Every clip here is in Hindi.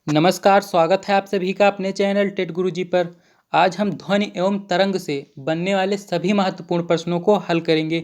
नमस्कार, स्वागत है आप सभी का अपने चैनल टेट गुरुजी पर। आज हम ध्वनि एवं तरंग से बनने वाले सभी महत्वपूर्ण प्रश्नों को हल करेंगे,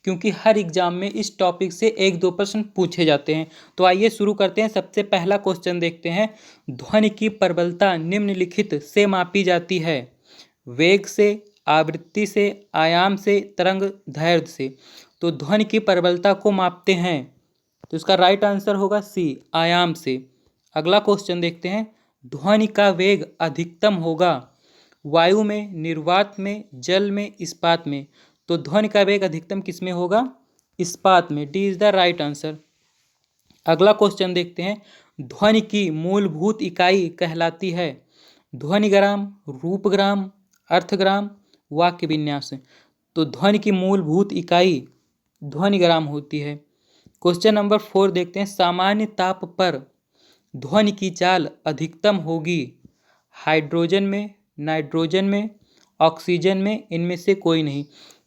क्योंकि हर एग्जाम में इस टॉपिक से एक दो प्रश्न पूछे जाते हैं। तो आइए शुरू करते हैं। सबसे पहला क्वेश्चन देखते हैं। ध्वनि की प्रबलता निम्नलिखित से मापी जाती है: वेग से, आवृत्ति से, आयाम से, तरंग दैर्ध्य से। तो ध्वनि की प्रबलता को मापते हैं, तो इसका राइट आंसर होगा सी, आयाम से। अगला क्वेश्चन देखते हैं। ध्वनि का वेग अधिकतम होगा वायु में, निर्वात में, जल में, इस्पात में। तो ध्वनि का वेग अधिकतम किस में होगा? इस्पात में। D is the right answer. अगला क्वेश्चन देखते हैं। ध्वनि की मूलभूत इकाई कहलाती है: ध्वनिग्राम, रूपग्राम, अर्थग्राम, वाक्य विन्यास। तो ध्वनि की मूलभूत इकाई ध्वनिग्राम होती है। क्वेश्चन नंबर 4 देखते हैं। सामान्य ताप पर ध्वनि की चाल अधिकतम होगी हाइड्रोजन में, नाइट्रोजन में, ऑक्सीजन में, इनमें से कोई नहीं।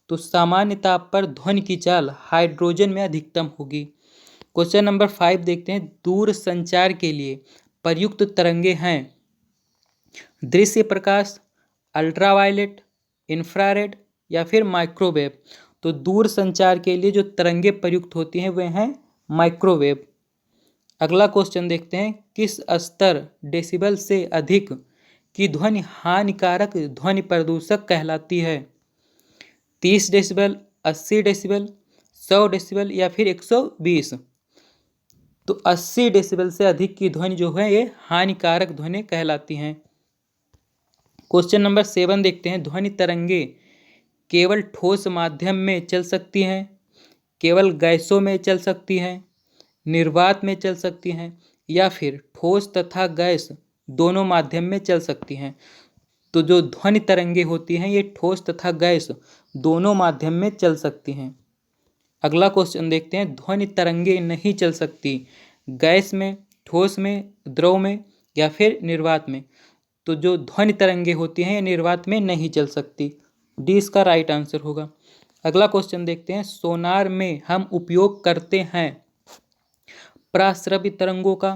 तो सामान्य ताप पर ध्वनि की चाल हाइड्रोजन में अधिकतम होगी। क्वेश्चन नंबर 5 देखते हैं। दूर संचार के लिए प्रयुक्त तरंगे हैं: दृश्य प्रकाश, अल्ट्रावायलेट, इंफ्रारेड या फिर माइक्रोवेव। तो दूर संचार के लिए जो तरंगे प्रयुक्त होती हैं वे हैं माइक्रोवेव। अगला क्वेश्चन देखते हैं। किस स्तर डेसिबल से अधिक की ध्वनि हानिकारक ध्वनि प्रदूषक कहलाती है? 30 डेसिबल, 80 डेसिबल, 100 डेसिबल या फिर 120। तो 80 डेसिबल से अधिक की ध्वनि जो है ये हानिकारक ध्वनि कहलाती हैं। क्वेश्चन नंबर 7 देखते हैं। ध्वनि तरंगे केवल ठोस माध्यम में चल सकती हैं, केवल गैसों में चल सकती हैं, निर्वात में चल सकती हैं या फिर ठोस तथा गैस दोनों माध्यम में चल सकती हैं? तो जो ध्वनि तरंगे होती हैं ये ठोस तथा गैस दोनों माध्यम में चल सकती हैं। अगला क्वेश्चन देखते हैं। ध्वनि तरंगे नहीं चल सकती गैस में, ठोस में, द्रव में या फिर निर्वात में। तो जो ध्वनि तरंगे होती हैं ये निर्वात में नहीं चल सकती। डी इसका राइट आंसर होगा। अगला क्वेश्चन देखते हैं। सोनार में हम उपयोग करते हैं प्राश्रव्य तरंगों का,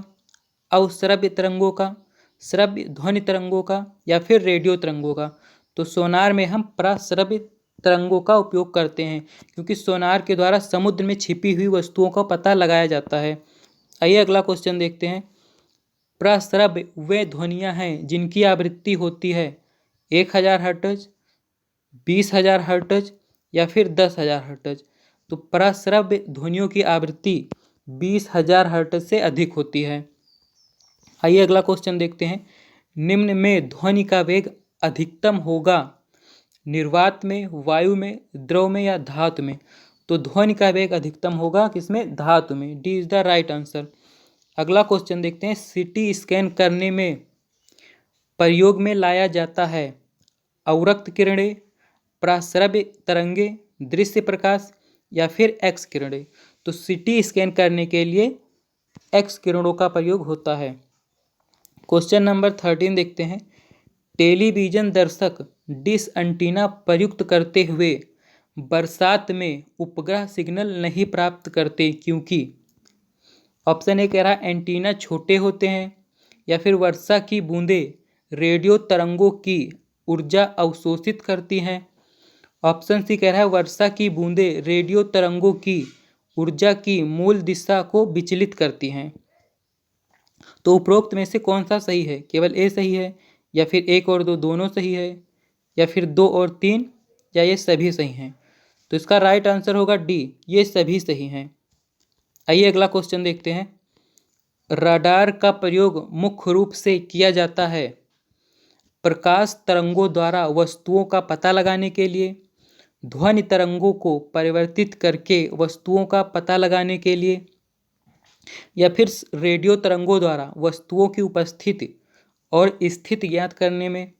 अवश्रव्य तरंगों का, श्रव्य ध्वनि तरंगों का या फिर रेडियो तरंगों का। तो सोनार में हम प्राश्रव्य तरंगों का उपयोग करते हैं, क्योंकि सोनार के द्वारा समुद्र में छिपी हुई वस्तुओं का पता लगाया जाता है। आइए अगला क्वेश्चन देखते हैं। प्रस्रव्य वे ध्वनियाँ हैं जिनकी आवृत्ति होती है 1000 हर्ट्ज, 20,000 हर्ट्ज या फिर 10,000 हर्ट्ज। तो प्रस्रव्य ध्वनियों की आवृत्ति 20,000 हर्ट्ज से अधिक होती है। आइए अगला क्वेश्चन देखते हैं। निम्न में ध्वनि का वेग अधिकतम होगा निर्वात में, वायु में, द्रव में या धातु में? तो ध्वनि का वेग अधिकतम होगा किसमें? धातु में। D is the right answer. अगला क्वेश्चन देखते हैं। सीटी स्कैन करने में प्रयोग में लाया जाता है अवरक्त किरणें, प्रस्रव्य तरंगे, दृश्य प्रकाश या फिर एक्स किरणें। तो सीटी स्कैन करने के लिए एक्स किरणों का प्रयोग होता है। क्वेश्चन नंबर 13 देखते हैं। टेलीविजन दर्शक डिश एंटीना प्रयुक्त करते हुए बरसात में उपग्रह सिग्नल नहीं प्राप्त करते, क्योंकि ऑप्शन ए कह रहा है एंटीना छोटे होते हैं, या फिर वर्षा की बूंदें रेडियो तरंगों की ऊर्जा अवशोषित करती हैं, ऑप्शन सी कह रहा है वर्षा की बूंदें रेडियो तरंगों की ऊर्जा की मूल दिशा को विचलित करती हैं। तो उपरोक्त में से कौन सा सही है? केवल ए सही है, या फिर एक और दो दोनों सही है, या फिर 2 और 3, या ये सभी सही हैं? तो इसका राइट आंसर होगा डी, ये सभी सही हैं। आइए अगला क्वेश्चन देखते हैं। रडार का प्रयोग मुख्य रूप से किया जाता है प्रकाश तरंगों द्वारा वस्तुओं का पता लगाने के लिए, ध्वनि तरंगों को परिवर्तित करके वस्तुओं का पता लगाने के लिए, या फिर रेडियो तरंगों द्वारा वस्तुओं की उपस्थिति और स्थिति ज्ञात करने में,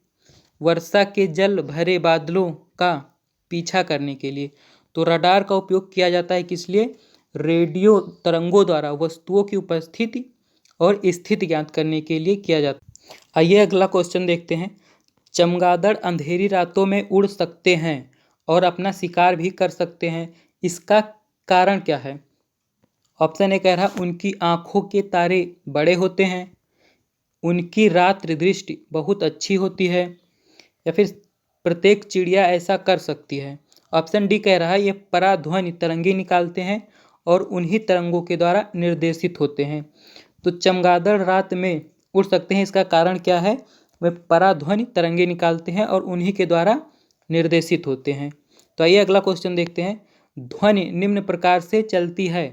वर्षा के जल भरे बादलों का पीछा करने के लिए। तो रडार का उपयोग किया जाता है किस लिए? रेडियो तरंगों द्वारा वस्तुओं की उपस्थिति और स्थिति ज्ञात करने के लिए किया जाता है। आइए अगला क्वेश्चन देखते हैं। चमगादड़ अंधेरी रातों में उड़ सकते हैं और अपना शिकार भी कर सकते हैं, इसका कारण क्या है? ऑप्शन ए कह रहा उनकी आँखों के तारे बड़े होते हैं, उनकी रात्रि दृष्टि बहुत अच्छी होती है, या फिर प्रत्येक चिड़िया ऐसा कर सकती है। ऑप्शन डी कह रहा है ये पराध्वनि तरंगे निकालते हैं और उन्हीं तरंगों के द्वारा निर्देशित होते हैं। तो चमगादड़ रात में उड़ सकते हैं, इसका कारण क्या है? वे पराध्वनि तरंगे निकालते हैं और उन्हीं के द्वारा निर्देशित होते हैं। तो आइए अगला क्वेश्चन देखते हैं। ध्वनि निम्न प्रकार से चलती है।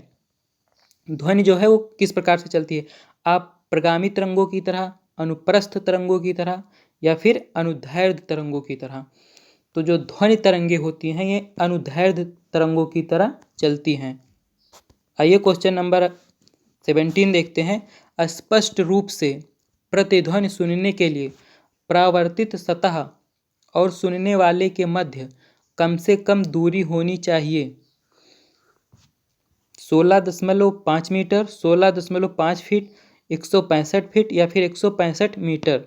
ध्वनि जो है वो किस प्रकार से चलती है? आप प्रगामी तरंगों की तरह, अनुप्रस्थ तरंगों की तरह, या फिर अनुदैर्ध्य तरंगों की तरह। तो जो ध्वनि तरंगे होती हैं ये अनुदैर्ध्य तरंगों की तरह चलती हैं। आइए क्वेश्चन नंबर 17 देखते हैं। स्पष्ट रूप से प्रतिध्वनि सुनने के लिए परावर्तित सतह और सुनने वाले के मध्य कम से कम दूरी होनी चाहिए। 16.5 मीटर, 16.5 फीट, 165 फीट या फिर 165 मीटर।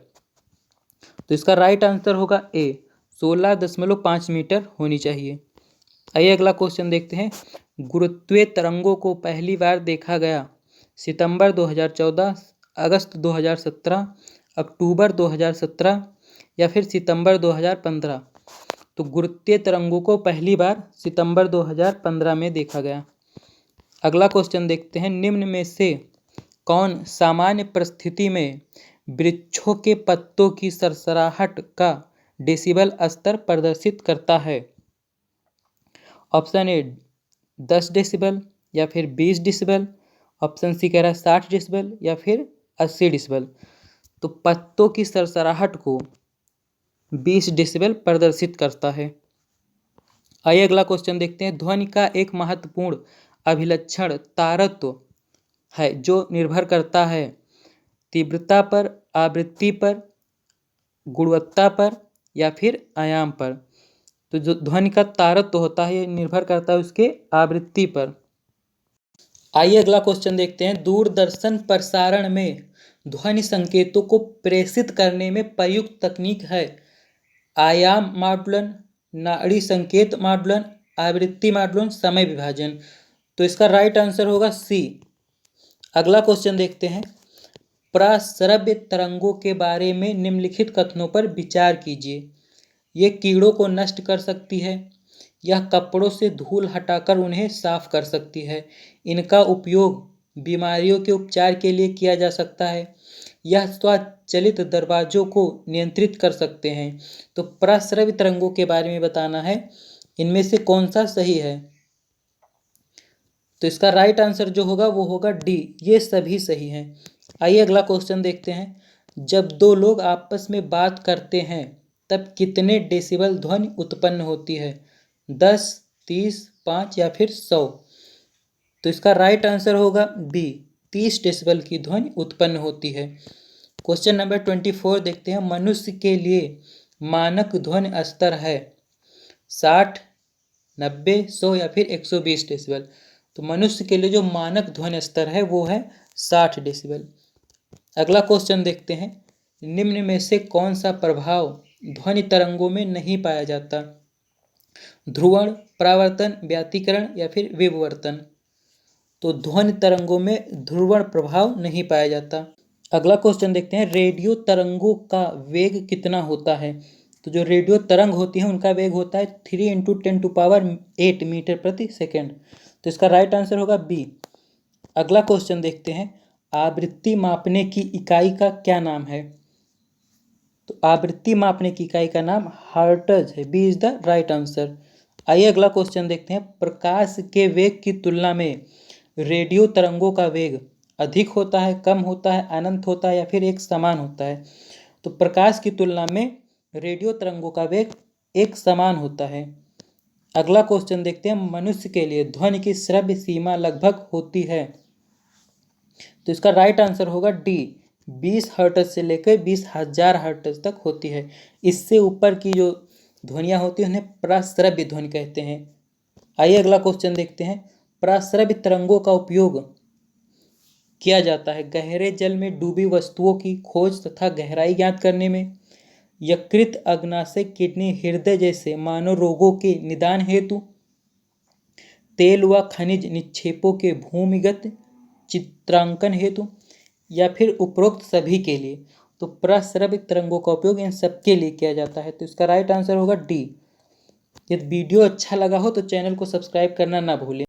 तो इसका राइट आंसर होगा ए, 16.5 मीटर होनी चाहिए। आइए अगला क्वेश्चन देखते हैं। गुरुत्वीय तरंगों को पहली बार देखा गया सितंबर 2014, अगस्त 2017, अक्टूबर 2017 या फिर सितंबर 2015। तो गुरुत्वीय तरंगों को पहली बार सितंबर 2015 में देखा गया। अगला क्वेश्चन देखते हैं। निम्न में से कौन सामान्य परिस्थिति में वृक्षों के पत्तों की सरसराहट का डेसिबल स्तर प्रदर्शित करता है? ऑप्शन ए 10 डेसिबल या फिर 20 डेसिबल, ऑप्शन सी कह रहा है 60 डेसिबल या फिर 80 डेसिबल। तो पत्तों की सरसराहट को 20 डेसिबल प्रदर्शित करता है। आइए अगला क्वेश्चन देखते हैं। ध्वनि का एक महत्वपूर्ण अभिलक्षण तारत्व है जो निर्भर करता है तीव्रता पर, आवृत्ति पर, गुणवत्ता पर या फिर आयाम पर। तो जो ध्वनि का तारत्व होता है ये निर्भर करता है उसके आवृत्ति पर। आइए अगला क्वेश्चन देखते हैं। दूरदर्शन प्रसारण में ध्वनि संकेतों को प्रेषित करने में प्रयुक्त तकनीक है आयाम मॉडुलन, नाड़ी संकेत मॉडुलन, आवृत्ति मॉडुलन, समय विभाजन। तो इसका राइट आंसर होगा सी। अगला क्वेश्चन देखते हैं। प्रस्रव्य तरंगों के बारे में निम्नलिखित कथनों पर विचार कीजिए। ये कीड़ों को नष्ट कर सकती है, यह कपड़ों से धूल हटाकर उन्हें साफ कर सकती है, इनका उपयोग बीमारियों के उपचार के लिए किया जा सकता है, यह स्वचालित दरवाजों को नियंत्रित कर सकते हैं। तो प्रस्रव्य तरंगों के बारे में बताना है, इनमें से कौन सा सही है? तो इसका राइट आंसर जो होगा वो होगा डी, ये सभी सही हैं। आइए अगला क्वेश्चन देखते हैं। जब दो लोग आपस में बात करते हैं तब कितने डेसिबल ध्वनि उत्पन्न होती है? 10, 30, 5 या फिर 100। तो इसका राइट आंसर होगा बी, 30 डेसिबल की ध्वनि उत्पन्न होती है। क्वेश्चन नंबर 24 देखते हैं। मनुष्य के लिए मानक ध्वनि स्तर है 60, 90, 100 या फिर 120 डेसिबल। तो मनुष्य के लिए जो मानक ध्वनि स्तर है वो है 60 डेसिबल। अगला क्वेश्चन देखते हैं। निम्न में से कौन सा प्रभाव ध्वनि तरंगों में नहीं पाया जाता? ध्रुवण, परावर्तन, व्यातीकरण या फिर विवर्तन। तो ध्वनि तरंगों में ध्रुवण प्रभाव नहीं पाया जाता। अगला क्वेश्चन देखते हैं। रेडियो तरंगों का वेग कितना होता है? तो जो रेडियो तरंग होती है उनका वेग होता है 3 × 10⁸ मीटर प्रति सेकेंड। तो इसका राइट आंसर होगा बी। अगला क्वेश्चन देखते हैं। आवृत्ति मापने की इकाई का क्या नाम है? तो आवृत्ति मापने की इकाई का नाम हर्ट्ज है, B is the right answer. आइए अगला क्वेश्चन देखते हैं। प्रकाश के वेग की तुलना में रेडियो तरंगों का वेग अधिक होता है, कम होता है, अनंत होता है या फिर एक समान होता है? तो प्रकाश की तुलना में रेडियो तरंगों का वेग एक समान होता है। अगला क्वेश्चन देखते हैं। मनुष्य के लिए ध्वनि की श्रव्य सीमा लगभग होती है? तो इसका राइट आंसर होगा डी, 20 हर्ट्ज से लेकर 20,000 हर्ट्ज तक होती है। इससे ऊपर की जो ध्वनियाँ होती हैं उन्हें प्रस्रव्य ध्वनि कहते हैं। आइए अगला क्वेश्चन देखते हैं। प्रस्रव्य तरंगों का उपयोग किया जाता है गहरे जल में डूबी वस्तुओं की खोज तथा गहराई ज्ञात करने में, यकृत, अग्नाशय, किडनी, हृदय जैसे मानव रोगों के निदान हेतु, तेल व खनिज निक्षेपों के भूमिगत चित्रांकन हेतु, या फिर उपरोक्त सभी के लिए? तो प्रस्रवित तरंगों का उपयोग इन सब के लिए किया जाता है। तो इसका राइट आंसर होगा डी। यदि वीडियो अच्छा लगा हो तो चैनल को सब्सक्राइब करना ना भूलें।